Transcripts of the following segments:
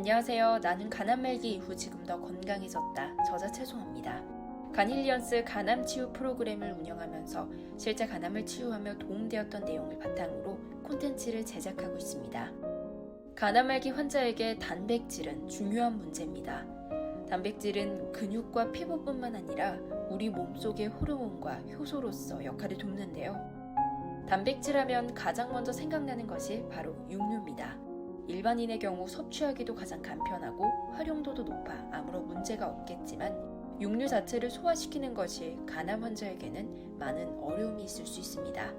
안녕하세요. 나는 간암 말기 이후 지금 더 건강해졌다. 저자 최소아입니다. 간힐리언스 간암 치유 프로그램을 운영하면서 실제 간암을 치유하며 도움되었던 내용을 바탕으로 콘텐츠를 제작하고 있습니다. 간암 말기 환자에게 단백질은 중요한 문제입니다. 단백질은 근육과 피부뿐만 아니라 우리 몸속의 호르몬과 효소로서 역할을 돕는데요. 단백질하면 가장 먼저 생각나는 것이 바로 육류입니다. 일반인의 경우 섭취하기도 가장 간편하고 활용도도 높아 아무런 문제가 없겠지만 육류 자체를 소화시키는 것이 간암 환자에게는 많은 어려움이 있을 수 있습니다.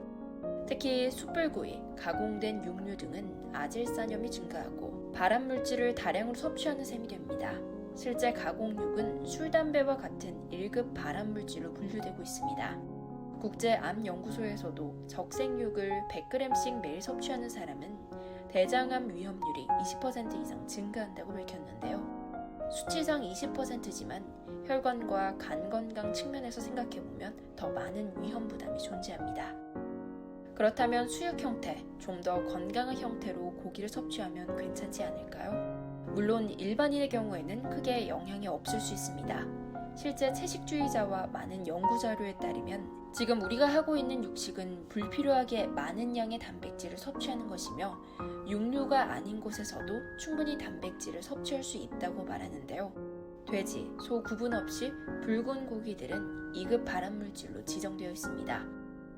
특히 숯불구이, 가공된 육류 등은 아질산염이 증가하고 발암물질을 다량으로 섭취하는 셈이 됩니다. 실제 가공육은 술, 담배와 같은 1급 발암물질로 분류되고 있습니다. 국제암연구소에서도 적색육을 100g씩 매일 섭취하는 사람은 대장암 위험률이 20% 이상 증가한다고 밝혔는데요. 수치상 20%지만 혈관과 간 건강 측면에서 생각해보면 더 많은 위험 부담이 존재합니다. 그렇다면 수육 형태, 좀 더 건강한 형태로 고기를 섭취하면 괜찮지 않을까요? 물론 일반인의 경우에는 크게 영향이 없을 수 있습니다. 실제 채식주의자와 많은 연구 자료에 따르면 지금 우리가 하고 있는 육식은 불필요하게 많은 양의 단백질을 섭취하는 것이며 육류가 아닌 곳에서도 충분히 단백질을 섭취할 수 있다고 말하는데요. 돼지, 소 구분 없이 붉은 고기들은 2급 발암물질로 지정되어 있습니다.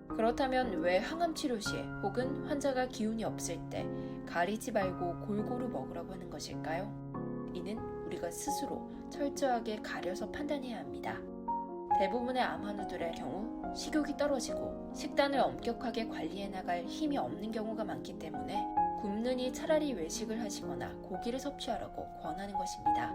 그렇다면 왜 항암 치료 시 혹은 환자가 기운이 없을 때 가리지 말고 골고루 먹으라고 하는 것일까요? 이는 우리가 스스로 철저하게 가려서 판단해야 합니다. 대부분의 암 환우들의 경우 식욕이 떨어지고 식단을 엄격하게 관리해 나갈 힘이 없는 경우가 많기 때문에 굶느니 차라리 외식을 하시거나 고기를 섭취하라고 권하는 것입니다.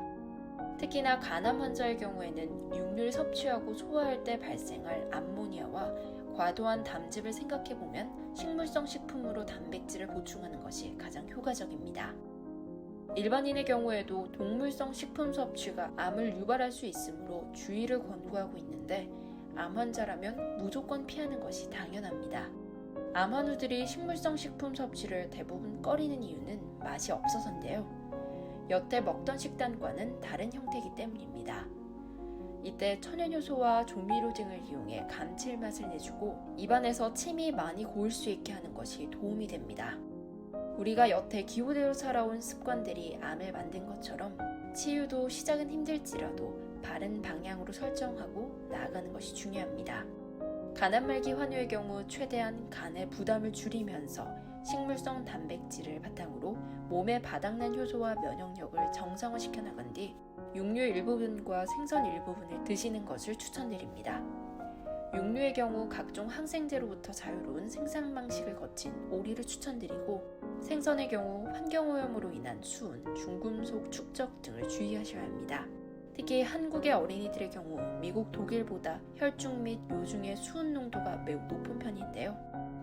특히나 간암 환자의 경우에는 육류를 섭취하고 소화할 때 발생할 암모니아와 과도한 담즙을 생각해보면 식물성 식품으로 단백질을 보충하는 것이 가장 효과적입니다. 일반인의 경우에도 동물성 식품 섭취가 암을 유발할 수 있으므로 주의를 권고하고 있는데 암 환자라면 무조건 피하는 것이 당연합니다. 암 환우들이 식물성 식품 섭취를 대부분 꺼리는 이유는 맛이 없어서인데요. 여태 먹던 식단과는 다른 형태이기 때문입니다. 이때 천연효소와 조미료 등을 이용해 감칠맛을 내주고 입안에서 침이 많이 고일 수 있게 하는 것이 도움이 됩니다. 우리가 여태 기호대로 살아온 습관들이 암을 만든 것처럼 치유도 시작은 힘들지라도 바른 방향으로 설정하고 나아가는 것이 중요합니다. 간암 말기 환우의 경우 최대한 간의 부담을 줄이면서 식물성 단백질을 바탕으로 몸에 바닥난 효소와 면역력을 정상화시켜 나간 뒤 육류 일부분과 생선 일부분을 드시는 것을 추천드립니다. 육류의 경우 각종 항생제로부터 자유로운 생산 방식을 거친 오리를 추천드리고 생선의 경우 환경오염으로 인한 수은, 중금속 축적 등을 주의하셔야 합니다. 특히 한국의 어린이들의 경우 미국, 독일보다 혈중 및 요중의 수은 농도가 매우 높은 편인데요.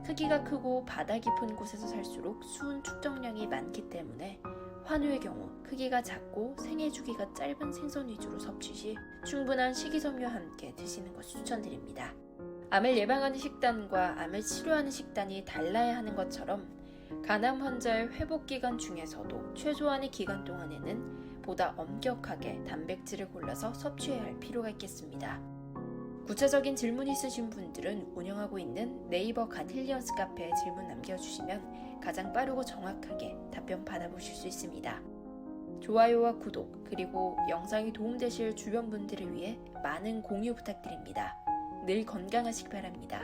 크기가 크고 바다 깊은 곳에서 살수록 수은 축적량이 많기 때문에 환우의 경우 크기가 작고 생애 주기가 짧은 생선 위주로 섭취 시 충분한 식이섬유와 함께 드시는 것을 추천드립니다. 암을 예방하는 식단과 암을 치료하는 식단이 달라야 하는 것처럼 간암 환자의 회복 기간 중에서도 최소한의 기간 동안에는 보다 엄격하게 단백질을 골라서 섭취해야 할 필요가 있겠습니다. 구체적인 질문 있으신 분들은 운영하고 있는 네이버 간힐리언스 카페에 질문 남겨주시면 가장 빠르고 정확하게 답변 받아보실 수 있습니다. 좋아요와 구독 그리고 영상이 도움되실 주변 분들을 위해 많은 공유 부탁드립니다. 늘 건강하시기 바랍니다.